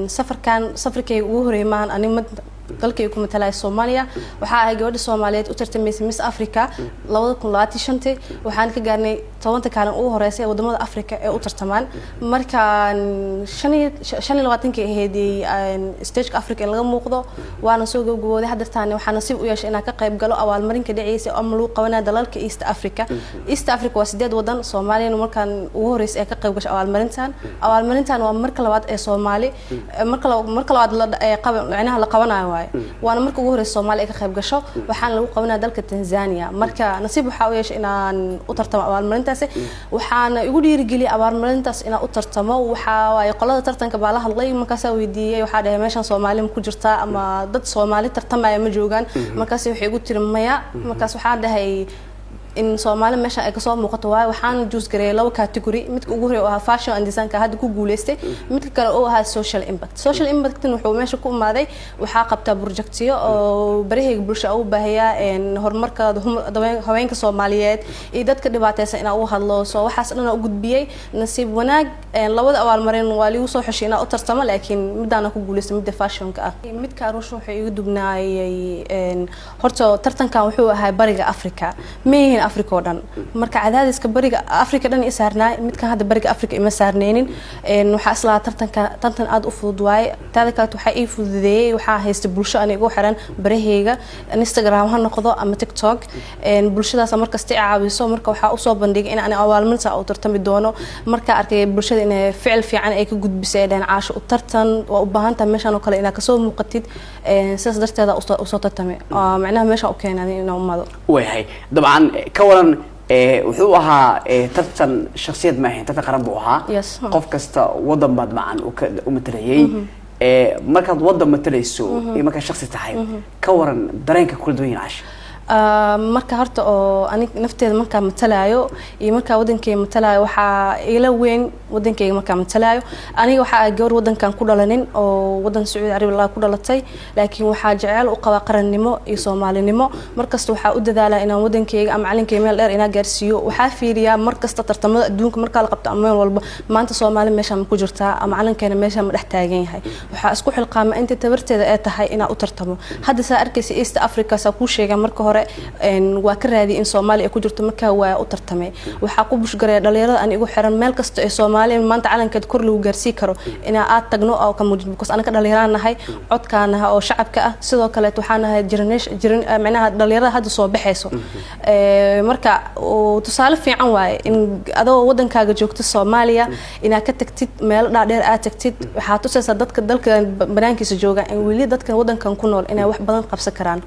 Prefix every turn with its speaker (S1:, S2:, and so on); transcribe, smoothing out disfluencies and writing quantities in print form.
S1: safarkay ugu horeeymaan anima dalkay ku matalay Soomaaliya waxa ay gabadha Soomaaliyeed u tartamaysay Miss Africa 2025 waxaan ka gaarnay 10 kaalin ugu horeysay wadamada Afrika ee u tartamaan markaan 25 ahaydii stage Africa laga muuqdo waana soo gabagabooday hadartaan waxaan nasiib u yeeshay inaan ka qayb galo abaalmarinka dhaceysay oo lagu qabanay dalalka East Africa waa 8 wadan Soomaaliya markaan ugu horeysay ka qayb gashay abaalmarintan waa marka labaad ee Soomaali marka labaad la qabanayo وانا marka ugu horeeyay Soomaaliya ka qayb gasho waxaan lagu qabanaa dalka Tanzania marka nasiib waxa uu yeeshay inaan u tartamo abaalmarintaas waxaan igu dhiirigeliyay abaalmarintaas inaan u tartamo waxa way qolada tartanka baa la hadlay markaas weydiiyay waxa dhahay meeshan Soomaali ku jirta ama dad Soomaali tartamaya ma joogan markaas waxay igu tiri maya markaas waxa dhahay in Soomaali meesha ay ka soo muuqato waxaan juus gareeyay laba category midka ugu horeeyo oo fashion and design ka hadda ku guuleystay midka kale oo ah social impact wuxuu meesha ku imaaday waxa qabta projectiyo oo bariheega bulshada u baahiya in horumarka haweenka Soomaaliyeed iyo dadka dhibaataysan in uu hadlo soo waxaas dhan u gudbiyay nasiib wanaag labada abaalmarin waa liigu soo xushay inaan u tartamo laakiin midana ku guuleystay midda fashion ka ah midka ruush wuxuu igu dubnaayay horta tartankan wuxuu ahaa bariga Afrika Afrika oo dhan marka cadaadiska bariga Afrika dhan isaarnaa midka hadda bariga Afrika ima saarneenin waxa isla tartan aad u fudud waay taada kale waxa ay fududeeyay waxa haysta bulsho aniga xiran baraheyga Instagram ha noqdo ama TikTok bulshadaas markasta caawiso marka waxa u soo bandhigay in aan abaalmarinta u tartami doono marka arkay bulshada in ficil fiican ay ka gudbisay caasho u tartan waa u baahan tahay meeshan oo kale inaad ka soo muuqatid sidaas darteeda u soo tartamay macnaha meesha u keenay inuu umado
S2: way dabcan كورن وحوها ترتن شخصيات ما هي تتقرب بوها قف كستا وضم بعد معن ومتريي مركز وضم متريسو مركز شخصي تحيل كورن درينك كل دوين عاش
S1: marka horta oo aniga nafteeda marka matalaayo iyo marka wadankay matalaayo waxa ila weyn wadankayga marka matalaayo aniga waxa gabar wadankan ku dhalanin oo wadan Sacuudi Carabiga ku dhalatay laakiin waxa jecel u qaba qarannimo iyo Soomaalinimo markasta waxa u dadaalaa inaan wadankayga ama calinkayga meel dheer inaan gaarsiiyo waxa fiiriyaa markasta tartamada adduunka marka la qabto ama walba maanta Soomaali meesha ma ku jirtaa ama calankeena meesha ma dhex taagan yahay waxa isku xilqaama inta tabarteeda ay tahay inaan u tartamo hadda saa arkaysi East Africa sa ku sheegay marka hore waa ka raadi in Soomaaliya ku jirto marka waa u tartamay waxa ku bushgaray dhalinyarada aan igu xiran meel kasta ee Soomaaliya maanta calankeed kor lagu gaarsiin karo in aad tagno oo ka muujin because anaka dhalinyaranahay codkaanaha oo shacabka ah sidoo kale waxaan ahay macnaha dhalinyarada hadda soo baxayso marka tusaale fiican waay in adoo wadankaaga joogto Soomaaliya ina ka tagtid meel dhaadheer aad tagtid waxa tusaysaa dadka dalka banaankiisa jooga in wali dadka wadankan ku nool inay wax badan qabsan karaan